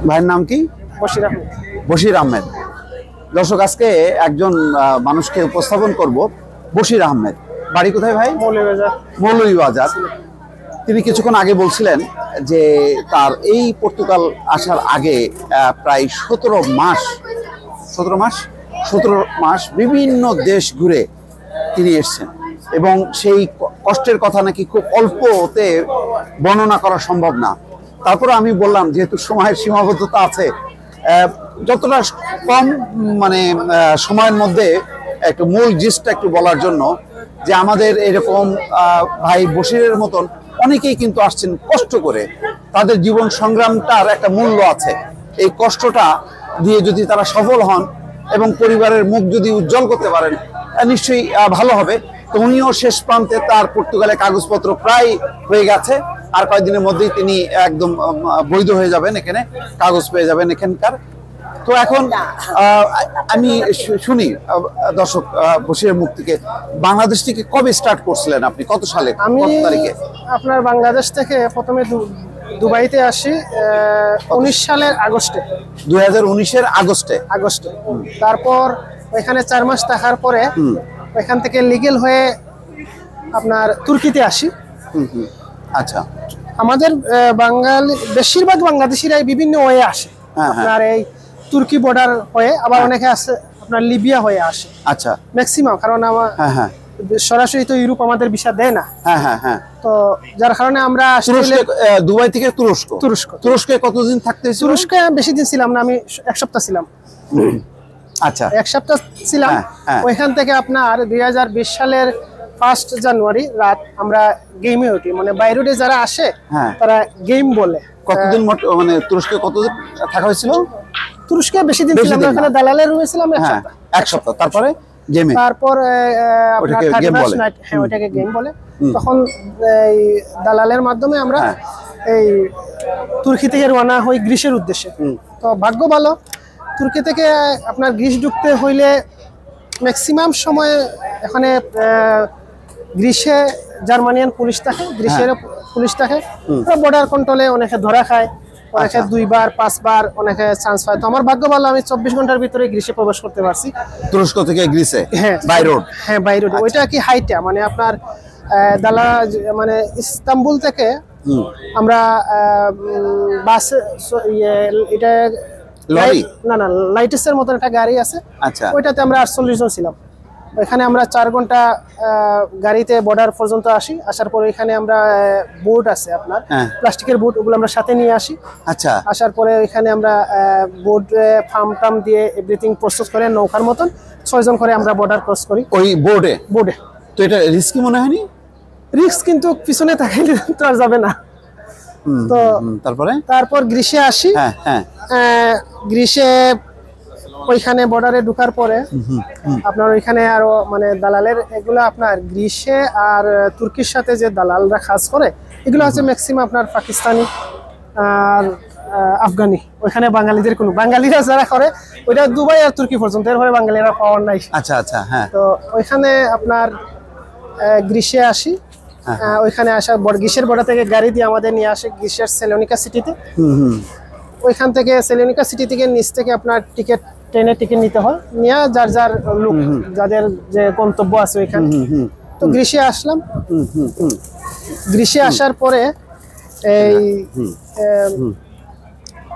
ভাইয়ের নাম কি? বশির আহমেদ। বশির আহমেদ। দর্শক, আজকে একজন মানুষকে উপস্থাপন করব, বশির আহমেদ। বাড়ি কোথায় ভাই? মৌলভীবাজার। মৌলভীবাজার। তিনি কিছুক্ষণ আগে বলছিলেন যে তার এই পর্তুগাল আসার আগে প্রায় 17 মাস বিভিন্ন দেশ ঘুরে তিনি এসেছেন এবং সেই কষ্টের কথা নাকি খুব অল্পতে বর্ণনা করা সম্ভব না। তারপরে আমি বললাম, যেহেতু সময়ের সীমাবদ্ধতা আছে, যতটা কম সময়ের মধ্যে একটু মূল জিনিসটা একটু বলার জন্য, যে আমাদের এরকম ভাই বশিরের মতন অনেকেই কিন্তু আসছেন কষ্ট করে। তাদের জীবন সংগ্রামটার একটা মূল্য আছে। এই কষ্টটা দিয়ে যদি তারা সফল হন এবং পরিবারের মুখ যদি উজ্জ্বল করতে পারেন, নিশ্চয়ই ভালো হবে। তো উনিও শেষ প্রান্তে, তার পর্তুগালে কাগজপত্র প্রায় হয়ে গেছে। আর কয়েকদিনের মধ্যেই তিনি একদম বৈধ হয়ে যাবেন, এখানে কাগজ পেয়ে যাবেন এখানকার। তো এখন আমি শুনি দর্শক বশিরের মুখ থেকে, বাংলাদেশ থেকে কবে স্টার্ট করছিলেন আপনি? কত সালে, কত তারিখে? আপনার বাংলাদেশ থেকে প্রথমে দুবাইতে আসি 19 সালের আগস্টে। 2019-এর আগস্টে। তারপর ওইখানে 4 মাস থাকার পরে ওইখান থেকে লিগেল হয়ে আপনার তুর্কিতে আসি। আচ্ছা। আমাদের বাঙালি বেশিরভাগ বাংলাদেশিরাই বিভিন্ন ওয়ে আসে। আপনার এই তুর্কি বর্ডার হয়ে, আবার অনেকে আসে আপনার লিবিয়া হয়ে আসে। আচ্ছা। ম্যাক্সিমাম, কারণ আমার সরাসরি তো ইউরোপ আমাদের ভিসা দেয় না। তো যার কারণে আমরা দুবাই থেকে তুরস্কে কতদিন থাকতে? তুরস্কে বেশি দিন ছিলাম না, আমি 1 সপ্তাহ ছিলাম। আচ্ছা, 1 সপ্তাহ ছিলাম। ওইখান থেকে আপনার 2020 সালের 1 জানুয়ারি রাত আমরা গেমে উঠি। মানে বাইরে যারা আসে তারা গেম বলে। কতদিন তুরস্কে কতদিন থাকা হয়েছিল? তুরস্কে বেশি দিন ছিলাম না, ওখানে দালালের রুমে ছিলাম 1 সপ্তাহ। তারপরে তারপর ওইটাকে গেম বলে। তখন এই দালালের মাধ্যমে আমরা এই তুর্কি থেকে রওনা হই গ্রিসের উদ্দেশ্যে। তো ভাগ্য ভালো, তুর্কি থেকে আপনার গ্রিস ঢুকতে হইলে ম্যাক্সিমাম সময় এখানে গ্রিসে জার্মানিয়ান পুলিশ থাকে, গ্রিসের পুলিশ থাকে। বর্ডার কন্ট্রোলে অনেকে ধরা খায়, অনেকে 2 বার 5 বার অনেকে চান্স পায়। তো আমার ভাগ্য ভালো, আমি 24 ঘন্টার ভিতরে গ্রিসে প্রবেশ করতে পারছি। তুরস্ক থেকে গ্রিসে বাই রোড? হ্যাঁ, বাই রোড। ওইটা কি হাইটা, মানে আপনার ইস্তাম্বুল থেকে আমরা বাসে, এটা না লাইটেসের মতন একটা গাড়ি আছে। আচ্ছা। ওইটাতে আমরা 48 জন ছিলাম। এখানে আমরা 4 ঘন্টা গাড়িতে বর্ডার পর্যন্ত আসি। আসার পরে এখানে আমরা বোট আছে আপনার, প্লাস্টিকের বোট, ওগুলো আমরা সাথে নিয়ে আসি। আচ্ছা। আসার পরে এখানে আমরা বোট ফার্ম দিয়ে এভরিথিং প্রসেস করে নৌকার মতন 6 জন করে আমরা বর্ডার ক্রস করি ওই বোর্ডে। তো এটা রিস্কি মনে হয়নি? রিস্ক, কিন্তু পিছনে তাকাইলে তো আর যাবে না। তো তারপর গ্রিসে আসি। গ্রিসে ওইখানে বর্ডারে ঢোকার পরে আপনার ওইখানে আরো দালালের এগুলো আপনার গ্রিসে আর তুর্কির সাথে যে দালালরা কাজ করে, এগুলো হচ্ছে ম্যাক্সিমাম আপনার পাকিস্তানি আর আফগানি। ওইখানে বাঙালিরা যারা করে ওইটা দুবাই আর তুর্কি পর্যন্ত, এরপরে বাঙালিরা পাওয়ার নাই। আচ্ছা আচ্ছা। তো ওইখানে আপনার গ্রিসে আসি। ওইখানে আসা গ্রিসের বর্ডার থেকে গাড়ি দিয়ে আমাদের নিয়ে আসে গ্রিসের সেলোনিকা সিটিতে। ওইখান থেকে সেলোনিকা সিটি থেকে নিচ থেকে আপনার ট্রেনের টিকিট নিতে হয়, নিয়ে যার লোক যাদের যে গন্তব্য আছে ওইখানে। তো গ্রিসে আসলাম। গ্রিসে আসার পরে এই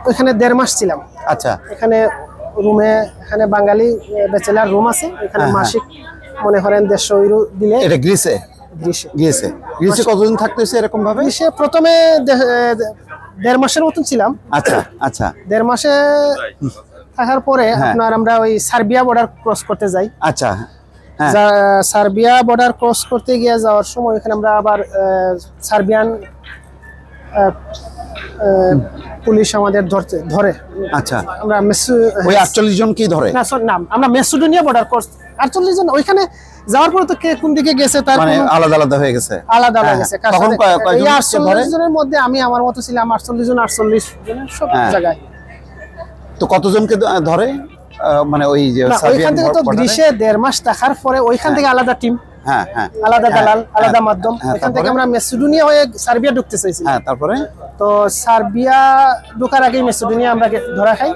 ওইখানে 1.5 মাস ছিলাম। আচ্ছা। এখানে রুমে, এখানে বাঙালি ব্যাচেলার রুম আছে, এখানে মাসিক মনে করেন 150 ইউরো দিলে। এটা গ্রিসে কতদিন থাকতে হয়েছে এরকম ভাবে? গ্রিসে প্রথমে 1.5 মাসের মতন ছিলাম। আচ্ছা আচ্ছা। 1.5 মাসে থাকার পরে আপনার আমরা ওই সার্বিয়া বর্ডার ক্রস করতে যাই। আচ্ছা। সার্বিয়া বর্ডার ক্রস করতে গিয়ে যাওয়ার সময় এখানে আমরা আবার সার্বিয়ান পুলিশ আমাদের ধরে। আচ্ছা। আমরা ওই 48 জন কি ধরে? না, আমরা মেসিডোনিয়া বর্ডার ক্রস 48 জন। ওইখানে যাওয়ার পরে তো কে কোন দিকে গেছে তার আলাদা হয়ে গেছে। তখন এই 48 জনের মধ্যে আমি আমার মতো ছিলাম 48 জন সব জায়গায়। তো কতজনকে ধরে? মানে ওই যে ওইখান থেকে তো গ্রিসে 1.5 মাস থাকার পরে ওইখান থেকে আলাদা টিম, হ্যাঁ হ্যাঁ আলাদা দালাল, আলাদা মাধ্যম। এখান থেকে আমরা মেসিডোনিয়া হয়ে সার্বিয়া ঢুকতে চাইছি। হ্যাঁ, তারপরে তো সার্বিয়া ঢোকার আগেই মেসিডোনিয়া আমরা ধরা খাই।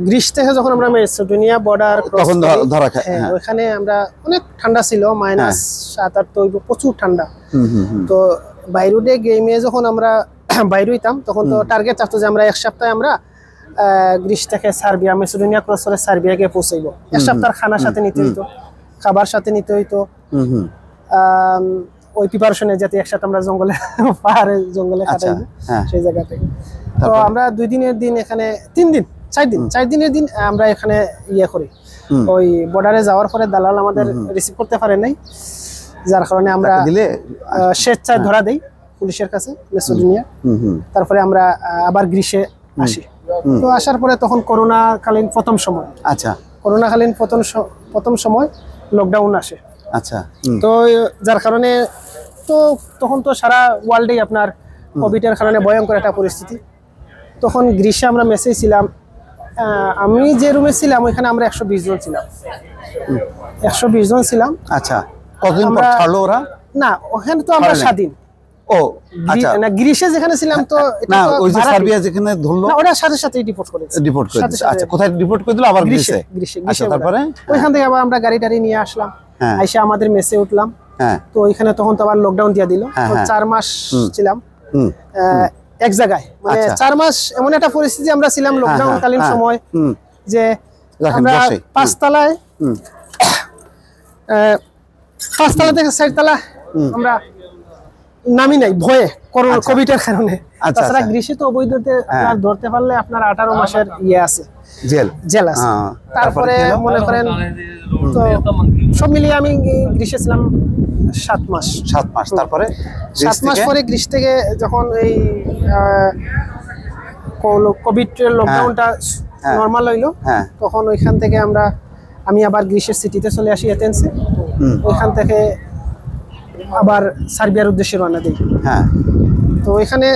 গ্রিস থেকে যখন আমরা মেসিডোনিয়া বর্ডার তখন ধরা খাই। ওখানে আমরা অনেক ঠান্ডা ছিল, -7-8 তো প্রচুর ঠান্ডা। তো বাইরুডে গেমে যখন আমরা বাইরে হইতাম তখন তো টার্গেট থাকতো যে আমরা 1 সপ্তাহে আমরা গ্রিস থেকে সার্বিয়া, মেসিডোনিয়া ক্রস করে সার্বিয়াকে পৌঁছাইব। 1 সপ্তাহের খানার সাথে নিতে হইতো, খাবার সাথে নিতে হইতো, ওই প্রিপারেশনে যাতে একসাথে আমরা জঙ্গলে পাহাড়ে জঙ্গলে কাটাইব সেই জায়গা থেকে। তো আমরা 2 দিনের দিন এখানে 4 দিনের দিন আমরা এখানে ইয়ে করি। ওই বর্ডারে যাওয়ার পরে দালাল আমাদের রিসিভ করতে পারে নাই, যার কারণে আমরা স্বেচ্ছায় ধরা দেই পুলিশের কাছে মেসিডোনিয়া। তারপরে আমরা আবার গ্রিসে আসি। তো আসার পরে তখন করোনাকালীন প্রথম সময়, আচ্ছা, করোনাকালীন প্রথম সময় লকডাউন আসে। আচ্ছা, তো যার কারণে তো তখন তো সারা ওয়ার্ল্ডেই আপনার কোভিডের কারণে ভয়ঙ্কর একটা পরিস্থিতি। তখন গ্রীষ্মে আমরা মেসেজ ছিলাম, আমি যে রুমে ছিলাম ওইখানে আমরা 120 জন ছিলাম। 120 জন ছিলাম। আচ্ছা, কতদিন পর ছাড়লো ওরা? না, ওখানে তো আমরা স্বাধীন। ও আচ্ছা, না গ্রীষ্মে যেখানে ছিলাম তো না, ওই যে সার্বিয়া যেখানে ধরলো না, ওরা সাথে সাথে ডিপোর্ট করেছে। আচ্ছা, কোথায় ডিপোর্ট করে দিল? আবার গ্রিসে। আচ্ছা, তারপরে ওইখান থেকে আবার আমরা গাড়ি টাড়ি নিয়ে আসলাম, আইসা আমাদের মেসে উঠলাম। তো ওইখানে তখন তো আবার লকডাউন দিয়ে দিল। 4 মাস ছিলাম এক জায়গায়, মানে 4 মাস এমন একটা পরিস্থিতি আমরা ছিলাম লকডাউন কালীন সময় যে আমরা 5 তলায়, 5 তলা থেকে 4 তলা আমরা নামি নাই ভয়ে, কোভিডের কারণে। তাছাড়া গ্রীষ্মে তো অবৈধতে আপনার ধরতে পারলে আপনার 18 মাসের ইয়ে আছে, জেল আছে। তারপরে মনে করেন তো সব মিলিয়ে আমি গ্রীষ্মে ছিলাম 7 মাস। তারপরে 7 মাস পরে গ্রীষ্ম থেকে যখন এই কোভিড লকডাউনটা নর্মাল হইলো, তখন ওইখান থেকে আমি আবার গ্রীষ্মের সিটিতে চলে আসি, এথেন্সে। ওইখান থেকে আবার সার্বিয়ার উদ্দেশ্যে রওনা দিই। তো এখানে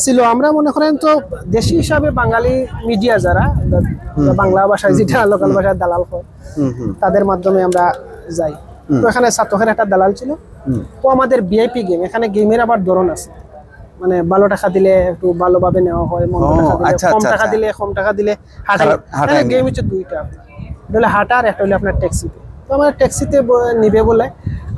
ছিল আমরা মনে করেন তো দেশি হিসাবে বাঙালি মিডিয়া যারা বাংলা ভাষায়, যেটা লোকাল ভাষায় দালাল হয়, তাদের মাধ্যমে আমরা যাই। তো এখানে সাতকের একটা দালাল ছিল, ও আমাদের ভিআইপি গেম, এখানে গেমের আবার ধরন আছে, মানে ভালো টাকা দিলে একটু ভালোভাবে নেওয়া হয়, কম টাকা দিলে কম টাকা দিলে হাঁটাই। গেম হচ্ছে 2টা, একটা হলো হাঁটার, একটা হলো আপনার ট্যাক্সিতে। তো আমার ট্যাক্সিতে নিবে বলে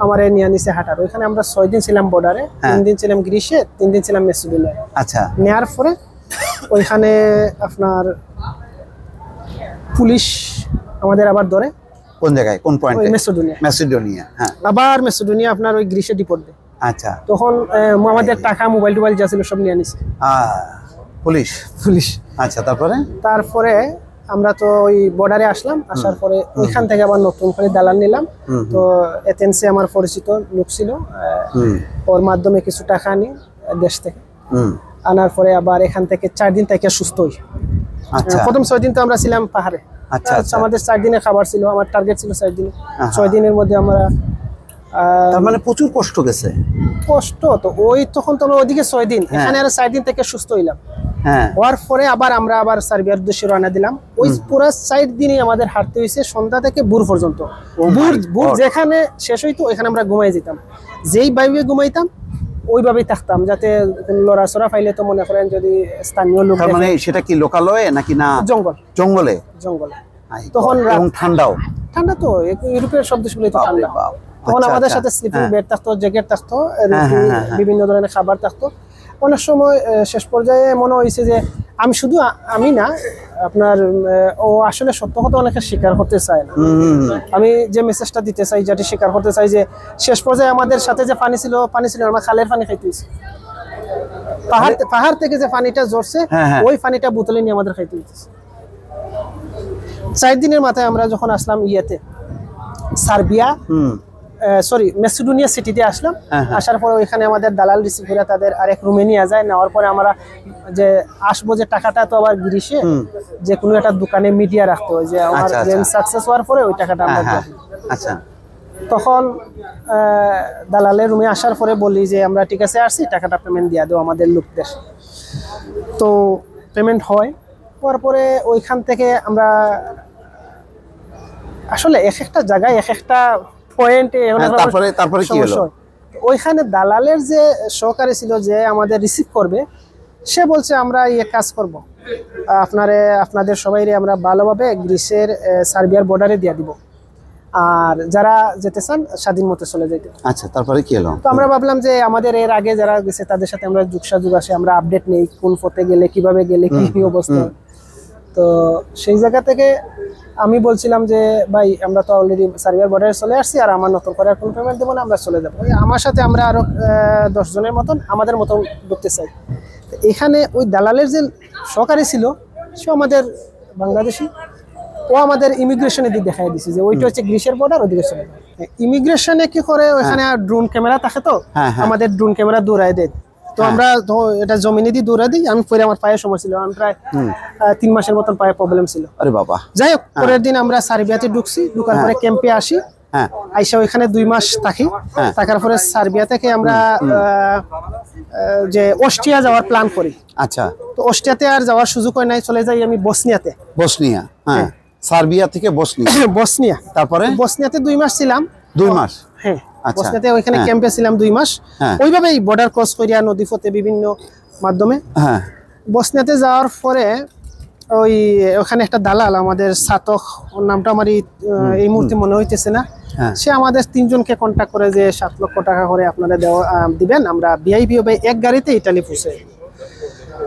আমার নিয়ে নিছে হাঁটার। ওইখানে আমরা 6 দিন ছিলাম বর্ডারে, 3 দিন ছিলাম গ্রীসে, 3 দিন ছিলাম মেসিডোনিয়ায়। আচ্ছা, নেয়ার পরে ওইখানে আপনার পুলিশ আমাদের আবার ধরে। কোন জায়গায়, কোন পয়েন্টে? মেসিডোনিয়া। আবার মেসিডোনিয়া আপনার ওই গ্রীসে ডিপোর্ট দেয়। আচ্ছা, তখন আমাদের টাকা, মোবাইল টোবাইল যা ছিল সব নিয়ে নিছে পুলিশ। আচ্ছা, তারপরে আমরা তো ওই বর্ডারে আসলাম। আসার পরে ওইখান থেকে আবার নতুন করে দালাল নিলাম। তো এথেন্সে আমার পরিচিত লোক ছিল, ওর মাধ্যমে কিছু টাকা আনি দেশ থেকে। আনার পরে আবার এখান থেকে 4 দিন থেকে সুস্থ হই। প্রথম 6 দিন তো আমরা ছিলাম পাহাড়ে। আমাদের 4 দিনের খাবার ছিল, আমার টার্গেট ছিল 4 দিন। 6 দিনের মধ্যে আমরা, তার মানে প্রচুর কষ্ট গেছে। কষ্ট তো ওই তখন তো আমরা ওইদিকে 6 দিন, এখানে আর 4 দিন থেকে সুস্থ হইলাম। হওয়ার পরে আমরা আবার সার্বিয়ার উদ্দেশ্যে রওনা দিলাম। ওই পুরো 4 দিনই আমাদের হাঁটতে হয়েছে সন্ধ্যা থেকে ভোর পর্যন্ত। ভোর যেখানে শেষ হইতো ওইখানে আমরা ঘুমাই যেতাম, যেই ভাবে ঘুমাইতাম ওইভাবেই থাকতাম, যাতে লড়াচড়া পাইলে তো মনে করেন যদি স্থানীয় লোক, মানে সেটা কি লোকালয়ে নাকি না জঙ্গলে? তখন ঠান্ডা তো ইউরোপের সব দেশগুলোই তো ঠান্ডা। তখন আমাদের সাথে স্লিপিং বেড থাকতো, জ্যাকেট থাকতো, বিভিন্ন ধরনের খাবার থাকতো। অনেক সময় শেষ পর্যায়ে মনে হয়েছে যে আমি না আপনার, ও আসলে সত্য কথা অনেকে স্বীকার করতে চায় না। আমি যে মেসেজটা দিতে চাই, যেটি স্বীকার করতে চাই, যে শেষ পর্যায়ে আমাদের সাথে যে পানি ছিল আমরা খালের পানি খাইতেছি। পাহাড় থেকে যে পানিটা ঝরছে ওই পানিটা বোতলে নিয়ে আমাদের খাইতে হইতেছে। 4 দিনের মাথায় আমরা যখন আসলাম সার্বিয়া, মেসিডোনিয়া সিটিতে আসলাম। আসার পরে ওইখানে আমাদের দালাল রিসিভ করে তাদের আরেক রুমে নিয়ে যায়। নেওয়ার পরে আমরা যে আসবো, যে টাকাটা তো আবার গ্রীসে যে কোনো একটা দোকানে মিডিয়া রাখতে হয়, যে আমার গেম সাকসেস হওয়ার পরে ওই টাকাটা আমরা দিই। আচ্ছা, তখন দালালের রুমে আসার পরে বলি যে আমরা ঠিক আছে আসছি, টাকাটা পেমেন্ট দিয়ে দাও আমাদের লোকদের। তো পেমেন্ট হয়। হওয়ার পরে ওইখান থেকে আমরা আসলে এক একটা জায়গায় এক একটা পয়েন্টে তারপরে কি হলো? ওইখানে দালালের যে সহকারী ছিল যে আমাদের রিসিভ করবে, সে বলছে আমরা কাজ করব, আপনাদের সবাইরে আমরা ভালোভাবে গ্রিসের সার্বিয়ার বর্ডারে দিয়ে দিব, আর যারা যেতে চান স্বাধীন মতো চলে যেতে। আচ্ছা, তারপরে কি হলো? তো আমরা ভাবলাম যে আমাদের এর আগে যারা গেছে তাদের সাথে আমরা যোগাযোগ আসে, আমরা আপডেট নেই কোন পথে গেলে কিভাবে গেলে কি অবস্থা। তো সেই জায়গা থেকে আমি বলছিলাম যে ভাই আমরা তো অলরেডি সার্বিয়ার বর্ডারে চলে আসছি, আর আমার নতুন করে কোনো পেমেন্ট দেবো না, আমরা চলে যাবো। আমার সাথে আমরা আরো 10 জনের মতন আমাদের মতন ঢুকতে চাই। এখানে ওই দালালের যে সহকারী ছিল সে আমাদের বাংলাদেশি, ও আমাদের ইমিগ্রেশনের দিক দেখাই দিছে যে ওইটা হচ্ছে গ্রিসের বর্ডার, ওদিকে চলে যায়। ইমিগ্রেশনে কি করে ওখানে ড্রোন ক্যামেরা থাকে, তো আমাদের ড্রোন ক্যামেরা দৌড়ায় দেয়। তো আমরা এটা জমিনে দিয়ে দৌড়াই দিই। আমি পরে আমার পায়ে সমস্যা ছিল, আমি প্রায় 3 মাসের মতন পায়ে প্রবলেম ছিল। আরে বাবা। যাই হোক, পরের দিন আমরা সার্বিয়াতে ঢুকছি, ঢুকার পরে ক্যাম্পে আসি, আইসা ওইখানে 2 মাস থাকি। থাকার পরে সার্বিয়া থেকে আমরা যে অস্ট্রিয়া যাওয়ার প্ল্যান করি। আচ্ছা। তো অস্ট্রিয়াতে আর যাওয়ার সুযোগ হয় নাই, চলে যাই আমি বসনিয়াতে। বসনিয়া, হ্যাঁ, সার্বিয়া থেকে বসনিয়া। বসনিয়া, তারপরে বসনিয়াতে 2 মাস ছিলাম। 2 মাস, হ্যাঁ। বসনিয়াতে ওইখানে ক্যাম্পে ছিলাম 2 মাস। ওইভাবেই বর্ডার ক্রস করিয়া নদী পথে বিভিন্ন মাধ্যমে। বসনিয়াতে যাওয়ার পরে ওখানে একটা দালাল আমাদের সাতক, ওর নামটা আমার এই মুহূর্তে মনে হইতেছে না, সে আমাদের 3 জনকে কন্ট্যাক্ট করে যে 7 লক্ষ টাকা করে আপনারা দিবেন, আমরা ভিআইপি হবে এক গাড়িতে ইটালি পৌঁছে।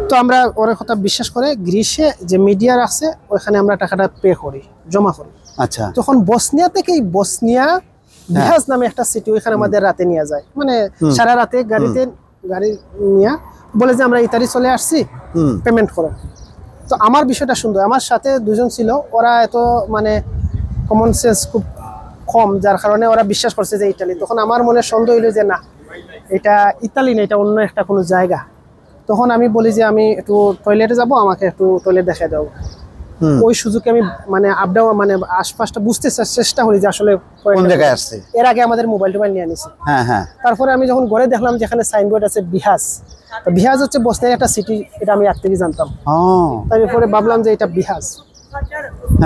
তো আমরা ওর কথা বিশ্বাস করে গ্রিসে যে মিডিয়ার আছে ওইখানে আমরা টাকাটা পে করি, জমা করি। আচ্ছা। তখন বসনিয়া থেকে বসনিয়া বিহাজ নামে একটা সিটি, ওইখানে আমাদের রাতে নিয়ে যায়, মানে সারা রাতে গাড়ি নিয়ে বলে যে আমরা ইতালি চলে আসছি, পেমেন্ট করো। তো আমার বিষয়টা সুন্দর, আমার সাথে 2 জন ছিল, ওরা এত মানে কমন সেন্স খুব কম, যার কারণে ওরা বিশ্বাস করছে যে ইতালি। তখন আমার মনে সন্দেহ হইলো যে না, এটা ইতালি না, এটা অন্য একটা কোনো জায়গা। তখন আমি বলি যে আমি একটু টয়লেটে যাব, আমাকে একটু টয়লেট দেখাই দাও। ওই সুযোগে আমি মানে আপডাউন মানে আশপাশটা বুঝতে চেষ্টা করি যে আসলে কোন জায়গায় আসছে। এর আগে আমাদের মোবাইল নিয়ে নিছি। তারপরে আমি যখন ঘরে দেখলাম যেখানে সাইনবোর্ড আছে বিহাজ, তো বিহাজ হচ্ছে বসনিয়ার একটা সিটি, এটা আমি আগ থেকে জানতাম। তারপরে ভাবলাম যে এটা বিহাজ।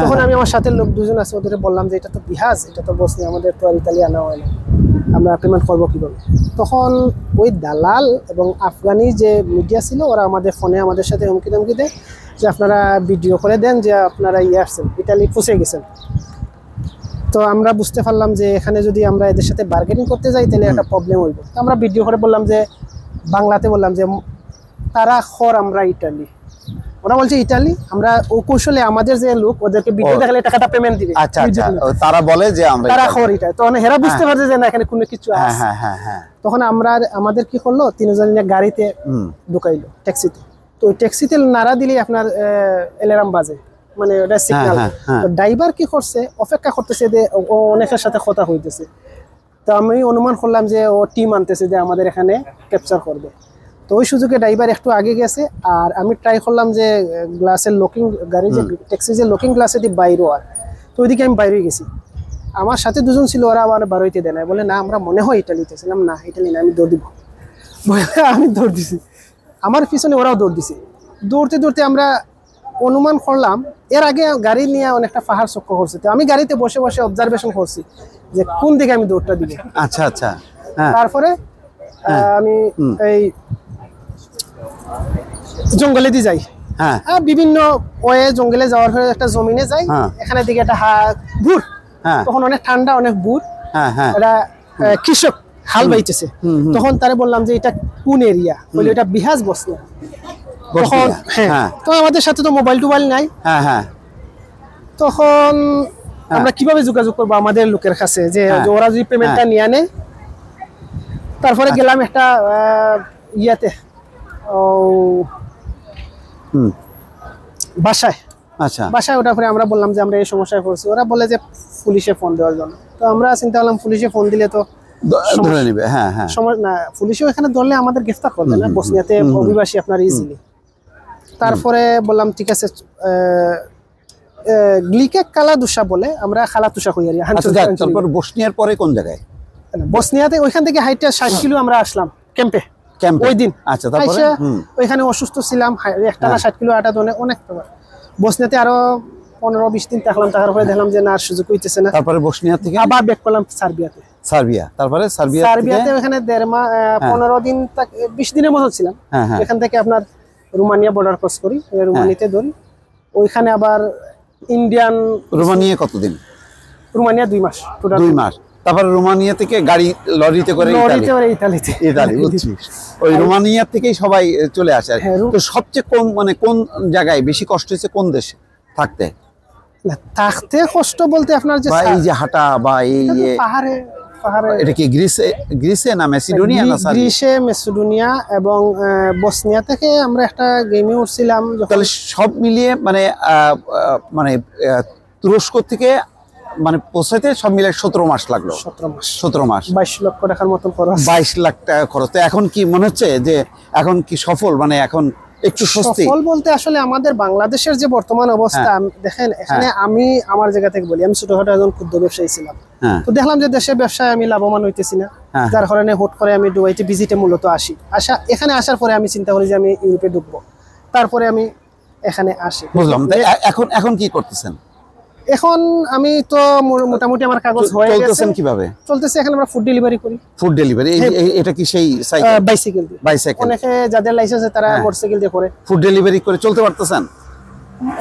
তখন আমি আমার সাথে লোক 2 জন আছে, ওদের বললাম যে এটা তো বিহাজ, এটা তো বসনিয়া, আমাদের তো আর ইতালি আনা হয় না, আমরা পেমেন্ট করবো কিভাবে? তখন ওই দালাল এবং আফগানি যে মিডিয়া ছিল ওরা আমাদের ফোনে আমাদের সাথে হুমকি ধমকি দেয় যে আপনারা ভিডিও করে দেন যে আপনারা আসছেন, ইতালি পৌঁছে গেছেন। তো আমরা বুঝতে পারলাম যে এখানে যদি আমরা এদের সাথে বার্গেনিং করতে যাই তাহলে একটা প্রবলেম হইব। তো আমরা ভিডিও করে বললাম যে, বাংলাতে বললাম যে তারা খর আমরা ইতালি, ওরা বলছে ইতালি, আমরা ও কৌশলে আমাদের যে লোক ওদেরকে ভিডিও দেখালে টাকাটা পেমেন্ট দিবে। আচ্ছা, তারা বলে যে আমরা তারা খর ইতালি। তো হেরা বুঝতে পারছে যে না এখানে কোনো কিছু আছে। তখন আমাদের কি করলো, 3 জন গাড়িতে ঢুকাইলো, ট্যাক্সিতে। তো ওই ট্যাক্সিতে নাড়া দিলে আপনার এলার্ম বাজে, মানে ওটা সিগন্যাল। তো ড্রাইভার কি করছে, অপেক্ষা করতেছে যে ও অনেকের সাথে কথা হইতেছে। তো আমি অনুমান করলাম যে ও টিম আনতেছে যে আমাদের এখানে ক্যাপচার করবে। তো ওই সুযোগে ড্রাইভার একটু আগে গেছে, আর আমি ট্রাই করলাম যে গ্লাসের লকিং, গাড়ি যে ট্যাক্সি যে লকিং গ্লাসে দিয়ে বাইরে আর, তো ওইদিকে আমি বাইরে গেছি। আমার সাথে 2 জন ছিল, ওরা আমার বারোইতে দেয় না, বলে না আমরা মনে হয় ইটালিতে ছিলাম। না, ইটালি না, আমি দৌড় দিব বলে আমি দৌড় দিছি। আমার পিছনে ওরাও দৌড় দিছে। দৌড়তে দৌড়তে আমরা অনুমান করলাম, এর আগে গাড়ি নিয়ে অনেকটা পাহাড় চক্র করছে। তো আমি গাড়িতে বসে বসে অবজারভেশন করছি যে কোন দিকে আমি দৌড়টা দিব। আচ্ছা আচ্ছা। তারপরে আমি এই জঙ্গলে দিয়ে যাই, বিভিন্ন ওয়ে জঙ্গলে যাওয়ার পরে একটা জমিনে যাই, এখানে দিকে একটা বুট, তখন অনেক ঠান্ডা, অনেক বুট, এটা কৃষক হাল বাইতেছে। তখন তারে বললাম যে এটা কোন এরিয়া, বলে এটা বিহাজ বসনিয়া। তখন তো আমাদের সাথে তো মোবাইল টোবাইল নাই, তখন আমরা কিভাবে যোগাযোগ করবো আমাদের লোকের কাছে যে ওরা যদি পেমেন্টটা নিয়ে আনে। তারপরে গেলাম একটা ইয়াতে বাসায়। আচ্ছা, বাসায় ওঠার পরে আমরা বললাম যে আমরা এই সমস্যায় পড়ছি। ওরা বলে যে পুলিশে ফোন দেওয়ার জন্য। তো আমরা চিন্তা করলাম পুলিশে ফোন দিলে তো ধরে নেবে। না, পুলিশেও এখানে ধরলে আমাদের গ্রেফতার করবে না, বসনিয়াতে অভিবাসী আপনার ইজিলি। তারপরে বললাম ঠিক আছে, গ্লিকে কালা দুসা বলে, আমরা খালা তুষা কই আর। তারপর বসনিয়ার পরে কোন জায়গায়? বসনিয়াতে ওইখান থেকে হাইটে 60 কিলো আমরা আসলাম ক্যাম্পে ওই দিন। আচ্ছা, তারপরে ওইখানে অসুস্থ ছিলাম, একটা না 60 কিলো আটা অনেক। বসনিয়াতে আরো 15-20 দিন থাকলাম, থাকার পরে দেখলাম যে না আর সুযোগ হইতেছে না। তারপরে বসনিয়া থেকে আবার ব্যাক করলাম সার্বিয়াতে। তারপরে সার্বিয়াতে ওখানে 15 দিন 20 দিনের মতো ছিলাম। এখান থেকে আপনার রোমানিয়া বর্ডার ক্রস করি, রোমানিয়াতে ধরি, ওইখানে আবার ইন্ডিয়ান। রোমানিয়া কতদিন? রোমানিয়া 2 মাস। 2 মাস। তারপরে রোমানিয়া থেকে গাড়ি লরিতে করে ইতালি বুঝছি। ওই রোমানিয়া থেকেই সবাই চলে আসে। তো সবচেয়ে কোন জায়গায় বেশি কষ্ট হয়েছে, কোন দেশে থাকতে? থাকতে কষ্ট বলতে আপনার যে এই যে হাঁটা বা এই পাহাড়ে এটা কি গ্রিসে না মেসিডোনিয়া না গ্রিসে, মেসিডোনিয়া এবং বসনিয়া থেকে আমরা একটা গেমে উঠছিলাম। তাহলে সব মিলিয়ে মানে তুরস্ক থেকে মানে পৌঁছাতে সব মিলে 17 মাস লাগলো। 17 মাস 22 লক্ষ টাকার মতন খরচ। 22 লাখ টাকা খরচ। তো এখন কি মনে হচ্ছে যে এখন কি সফল, মানে এখন একটু স্বস্তি? সফল বলতে আসলে আমাদের বাংলাদেশের যে বর্তমান অবস্থা দেখেন, এখানে আমি আমার জায়গা থেকে বলি, আমি ছোটখাটো একজন ক্ষুদ্র ব্যবসায়ী ছিলাম। তো দেখলাম যে দেশের ব্যবসায় আমি লাভবান হইতেছি না, যার কারণে হুট করে আমি দুবাইতে ভিজিটে মূলত আসি। এখানে আসার পরে আমি চিন্তা করি যে আমি ইউরোপে ঢুকবো, তারপরে আমি এখানে আসি। বুঝলাম। এখন কি করতেছেন? এখন আমি তো মোটামুটি আমার কাগজ হয়ে গেছে। চলতেছেন কিভাবে? চলতেছে, এখন আমরা ফুড ডেলিভারি করি। ফুড ডেলিভারি এটা কি সেই বাইসাইকেল দিয়ে? অনেকে যাদের লাইসেন্স আছে তারা মোটরসাইকেল দিয়ে করে ফুড ডেলিভারি করে চলতে পারতেছেন?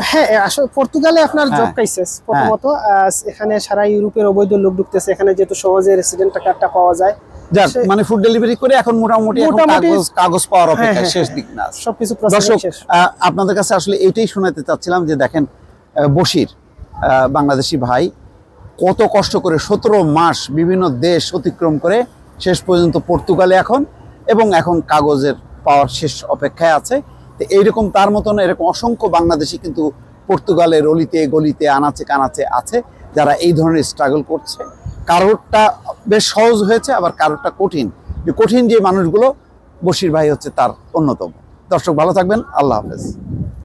হ্যাঁ, আসলে পর্তুগালে আপনার জব ক্রাইসিস প্রথমত। এখানে সারা ইউরোপের অবৈধ লোক ঢুকতেছে, এখানে যেহেতু সহজে রেসিডেন্ট কার্ডটা পাওয়া যায়, মানে ফুড ডেলিভারি করে এখন মোটামুটি কাগজ পাওয়ার অপেক্ষা, শেষ দিক না সবকিছু প্রসেস শেষ। আপনাদের কাছে আসলে এটাই শোনাতে চাচ্ছিলাম যে দেখেন বশির বাংলাদেশি ভাই কত কষ্ট করে 17 মাস বিভিন্ন দেশ অতিক্রম করে শেষ পর্যন্ত পর্তুগালে এখন কাগজের পাওয়ার শেষ অপেক্ষায় আছে। তো এইরকম তার মতন এরকম অসংখ্য বাংলাদেশি কিন্তু পর্তুগালের অলিতে গলিতে আনাচে কানাচে আছে, যারা এই ধরনের স্ট্রাগল করছে। কারোরটা বেশ সহজ হয়েছে, আবার কারোরটা কঠিন যে মানুষগুলো, বশির ভাই হচ্ছে তার অন্যতম। দর্শক ভালো থাকবেন, আল্লাহ হাফেজ।